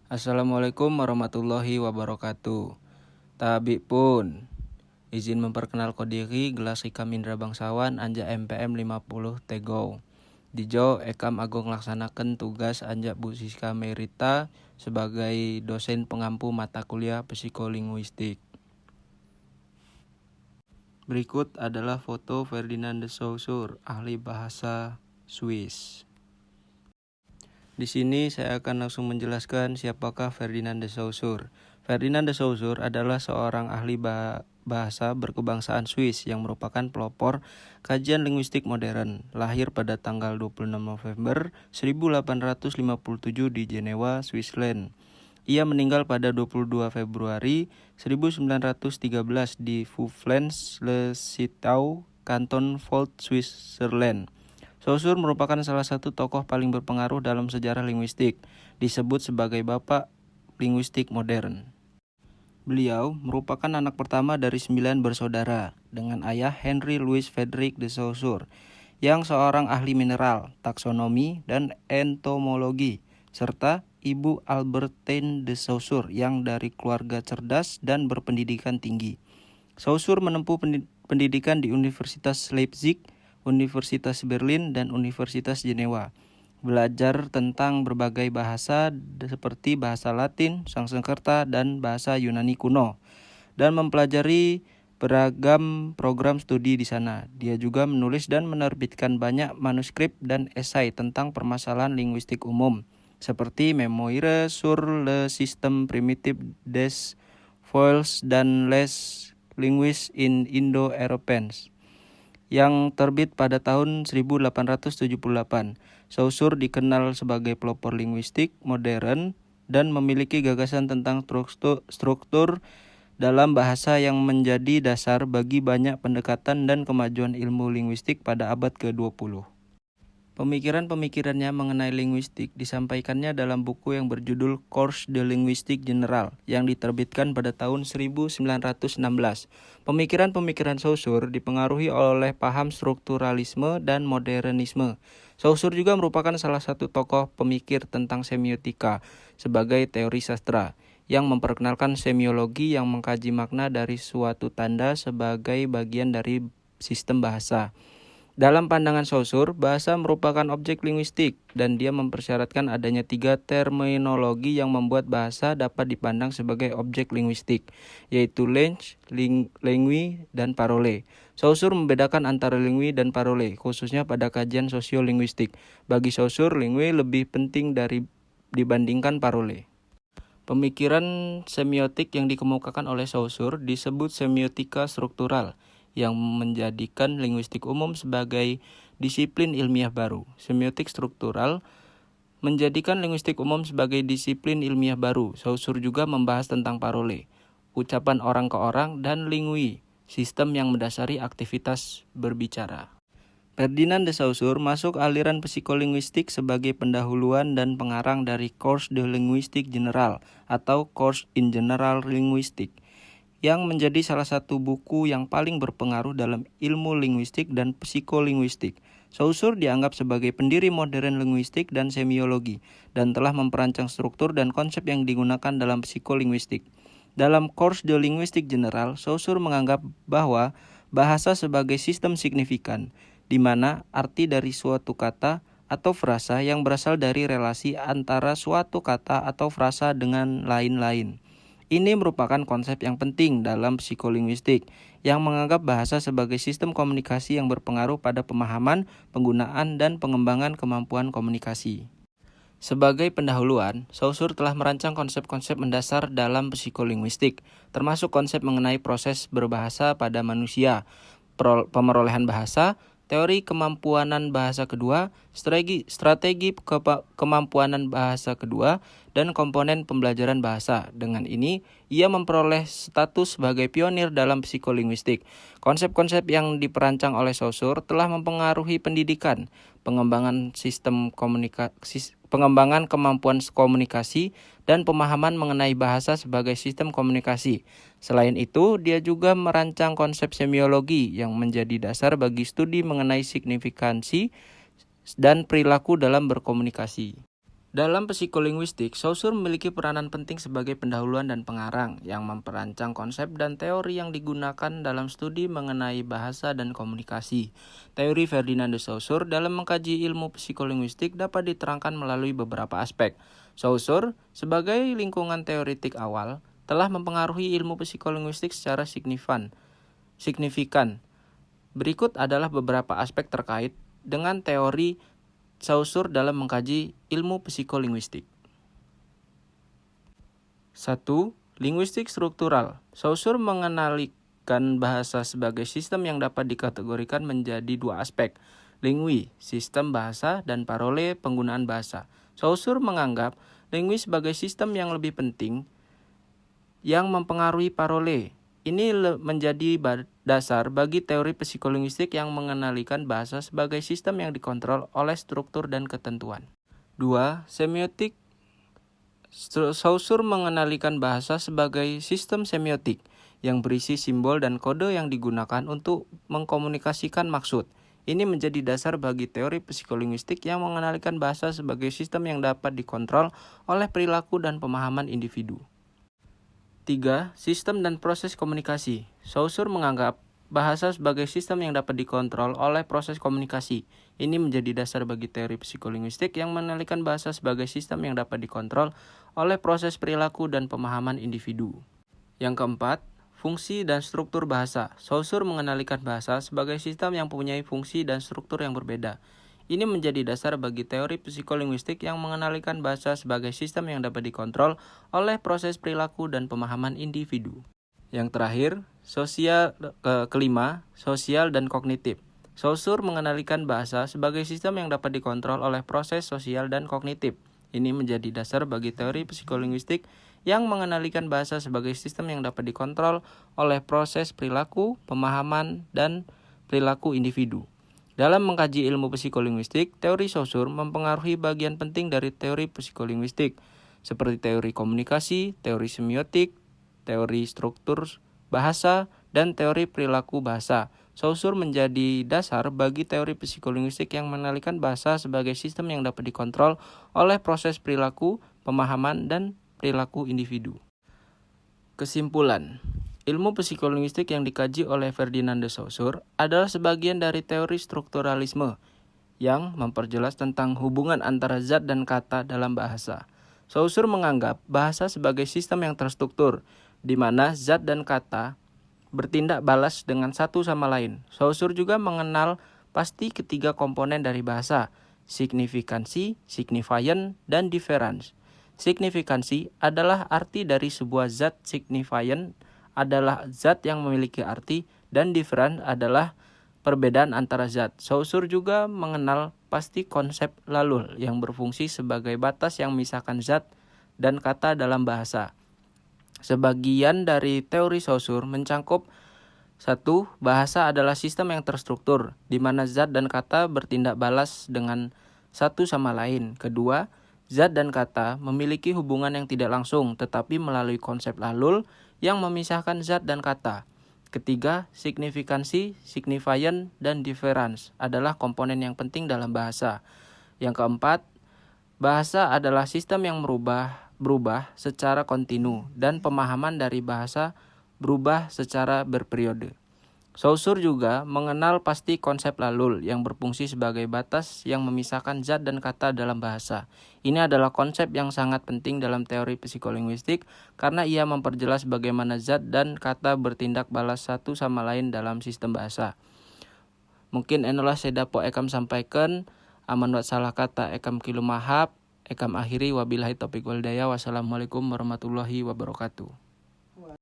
Assalamualaikum warahmatullahi wabarakatuh. Tabi pun izin memperkenalkan diri, gelas Rika Mindra Bangsawan, anja MPM 50 Tego. Dijo Ekam Agung laksanakan tugas anja Bu Siska Merita sebagai dosen pengampu mata kuliah psikolinguistik. Berikut adalah foto Ferdinand de Saussure, ahli bahasa Swiss. Di sini saya akan langsung menjelaskan siapakah Ferdinand de Saussure. Ferdinand de Saussure adalah seorang ahli bahasa berkebangsaan Swiss yang merupakan pelopor kajian linguistik modern. Lahir pada tanggal 26 November 1857 di Jenewa, Switzerland. Ia meninggal pada 22 Februari 1913 di Vaucluse-le-Citeaux, Kanton Vaud, Switzerland. Saussure merupakan salah satu tokoh paling berpengaruh dalam sejarah linguistik, disebut sebagai Bapak Linguistik Modern. Beliau merupakan anak pertama dari 9 bersaudara, dengan ayah Henry Louis Frederick de Saussure, yang seorang ahli mineral, taksonomi, dan entomologi, serta ibu Albertine de Saussure yang dari keluarga cerdas dan berpendidikan tinggi. Saussure menempuh pendidikan di Universitas Leipzig, Universitas Berlin, dan Universitas Jenewa. Belajar tentang berbagai bahasa seperti bahasa Latin, Sanskerta, dan bahasa Yunani kuno, dan mempelajari beragam program studi di sana. Dia juga menulis dan menerbitkan banyak manuskrip dan esai tentang permasalahan linguistik umum, seperti Memoire sur le système primitif des voix dan Les Linguistes in Indo-Européens, yang terbit pada tahun 1878. Saussure dikenal sebagai pelopor linguistik modern dan memiliki gagasan tentang struktur dalam bahasa yang menjadi dasar bagi banyak pendekatan dan kemajuan ilmu linguistik pada abad ke-20. Pemikiran-pemikirannya mengenai linguistik disampaikannya dalam buku yang berjudul Cours de Linguistique Générale yang diterbitkan pada tahun 1916. Pemikiran-pemikiran Saussure dipengaruhi oleh paham strukturalisme dan modernisme. Saussure juga merupakan salah satu tokoh pemikir tentang semiotika sebagai teori sastra, yang memperkenalkan semiologi yang mengkaji makna dari suatu tanda sebagai bagian dari sistem bahasa. Dalam pandangan Saussure, bahasa merupakan objek linguistik dan dia mempersyaratkan adanya 3 terminologi yang membuat bahasa dapat dipandang sebagai objek linguistik, yaitu langue, dan parole. Saussure membedakan antara langue dan parole, khususnya pada kajian sosiolinguistik. Bagi Saussure, langue lebih penting dibandingkan parole. Pemikiran semiotik yang dikemukakan oleh Saussure disebut semiotika struktural, yang menjadikan linguistik umum sebagai disiplin ilmiah baru. Semiotik struktural menjadikan linguistik umum sebagai disiplin ilmiah baru. Saussure juga membahas tentang parole, ucapan orang ke orang, dan lingui, sistem yang mendasari aktivitas berbicara. Ferdinand de Saussure masuk aliran psikolinguistik sebagai pendahuluan dan pengarang dari Cours de Linguistique Générale atau Cours in General Linguistique, yang menjadi salah satu buku yang paling berpengaruh dalam ilmu linguistik dan psikolinguistik. Saussure dianggap sebagai pendiri modern linguistik dan semiologi, dan telah memperancang struktur dan konsep yang digunakan dalam psikolinguistik. Dalam Cours de Linguistique Générale, Saussure menganggap bahwa bahasa sebagai sistem signifikan, di mana arti dari suatu kata atau frasa yang berasal dari relasi antara suatu kata atau frasa dengan lain-lain. Ini merupakan konsep yang penting dalam psikolinguistik, yang menganggap bahasa sebagai sistem komunikasi yang berpengaruh pada pemahaman, penggunaan, dan pengembangan kemampuan komunikasi. Sebagai pendahuluan, Saussure telah merancang konsep-konsep mendasar dalam psikolinguistik, termasuk konsep mengenai proses berbahasa pada manusia, pemerolehan bahasa, teori kemampuanan bahasa kedua, strategi kemampuanan bahasa kedua, dan komponen pembelajaran bahasa. Dengan ini, ia memperoleh status sebagai pionir dalam psikolinguistik. Konsep-konsep yang diperancang oleh Saussure telah mempengaruhi pendidikan, pengembangan kemampuan komunikasi, dan pemahaman mengenai bahasa sebagai sistem komunikasi. Selain itu, dia juga merancang konsep semiologi yang menjadi dasar bagi studi mengenai signifikansi dan perilaku dalam berkomunikasi. Dalam psikolinguistik, Saussure memiliki peranan penting sebagai pendahuluan dan pengarang yang memperancang konsep dan teori yang digunakan dalam studi mengenai bahasa dan komunikasi. Teori Ferdinand de Saussure dalam mengkaji ilmu psikolinguistik dapat diterangkan melalui beberapa aspek. Saussure, sebagai lingkungan teoretik awal, telah mempengaruhi ilmu psikolinguistik secara signifikan. Berikut adalah beberapa aspek terkait dengan teori Saussure dalam mengkaji ilmu psikolinguistik. 1. Linguistik struktural. Saussure mengenalikan bahasa sebagai sistem yang dapat dikategorikan menjadi dua aspek, lingui, sistem bahasa, dan parole, penggunaan bahasa. Saussure menganggap lingui sebagai sistem yang lebih penting yang mempengaruhi parole. Ini menjadi dasar bagi teori psikolinguistik yang mengenalikan bahasa sebagai sistem yang dikontrol oleh struktur dan ketentuan. 2. Semiotik. Saussure mengenalikan bahasa sebagai sistem semiotik yang berisi simbol dan kode yang digunakan untuk mengkomunikasikan maksud. Ini menjadi dasar bagi teori psikolinguistik yang mengenalikan bahasa sebagai sistem yang dapat dikontrol oleh perilaku dan pemahaman individu. 3. Sistem dan proses komunikasi. Saussure menganggap bahasa sebagai sistem yang dapat dikontrol oleh proses komunikasi. Ini menjadi dasar bagi teori psikolinguistik yang mengenalikan bahasa sebagai sistem yang dapat dikontrol oleh proses perilaku dan pemahaman individu. Yang keempat, fungsi dan struktur bahasa. Saussure mengenalikan bahasa sebagai sistem yang mempunyai fungsi dan struktur yang berbeda. Ini menjadi dasar bagi teori psikolinguistik yang mengenalikan bahasa sebagai sistem yang dapat dikontrol oleh proses perilaku dan pemahaman individu. Yang terakhir, kelima, sosial dan kognitif. Saussure mengenalikan bahasa sebagai sistem yang dapat dikontrol oleh proses sosial dan kognitif. Ini menjadi dasar bagi teori psikolinguistik yang mengenalikan bahasa sebagai sistem yang dapat dikontrol oleh proses perilaku, pemahaman, dan perilaku individu. Dalam mengkaji ilmu psikolinguistik, teori Saussure mempengaruhi bagian penting dari teori psikolinguistik, seperti teori komunikasi, teori semiotik, teori struktur bahasa, dan teori perilaku bahasa. Saussure menjadi dasar bagi teori psikolinguistik yang mengenalikan bahasa sebagai sistem yang dapat dikontrol oleh proses perilaku, pemahaman, dan perilaku individu. Kesimpulan. Ilmu psikolinguistik yang dikaji oleh Ferdinand de Saussure adalah sebagian dari teori strukturalisme yang memperjelas tentang hubungan antara zat dan kata dalam bahasa. Saussure menganggap bahasa sebagai sistem yang terstruktur, di mana zat dan kata bertindak balas dengan satu sama lain. Saussure juga mengenal pasti ketiga komponen dari bahasa, signifikansi, signifier, dan difference. Signifikansi adalah arti dari sebuah zat, signifier adalah zat yang memiliki arti, dan difference adalah perbedaan antara zat. Saussure juga mengenal pasti konsep lalul yang berfungsi sebagai batas yang memisahkan zat dan kata dalam bahasa. Sebagian dari teori Saussure mencangkup 1. Bahasa adalah sistem yang terstruktur, di mana zat dan kata bertindak balas dengan satu sama lain. 2. Zat dan kata memiliki hubungan yang tidak langsung, tetapi melalui konsep lalul yang memisahkan zat dan kata. 3. Signifikansi, signifier, dan difference adalah komponen yang penting dalam bahasa. Yang keempat, bahasa adalah sistem yang berubah secara kontinu, dan pemahaman dari bahasa berubah secara berperiode. Saussure juga mengenal pasti konsep lalul yang berfungsi sebagai batas yang memisahkan zat dan kata dalam bahasa. Ini adalah konsep yang sangat penting dalam teori psikolinguistik karena ia memperjelas bagaimana zat dan kata bertindak balas satu sama lain dalam sistem bahasa. Mungkin inilah saya dapat ekam sampaikan. Aman wat salah kata ekam kilu mahab. Ekam akhiri wabillahi taufiq wal hidayah. Wassalamualaikum warahmatullahi wabarakatuh.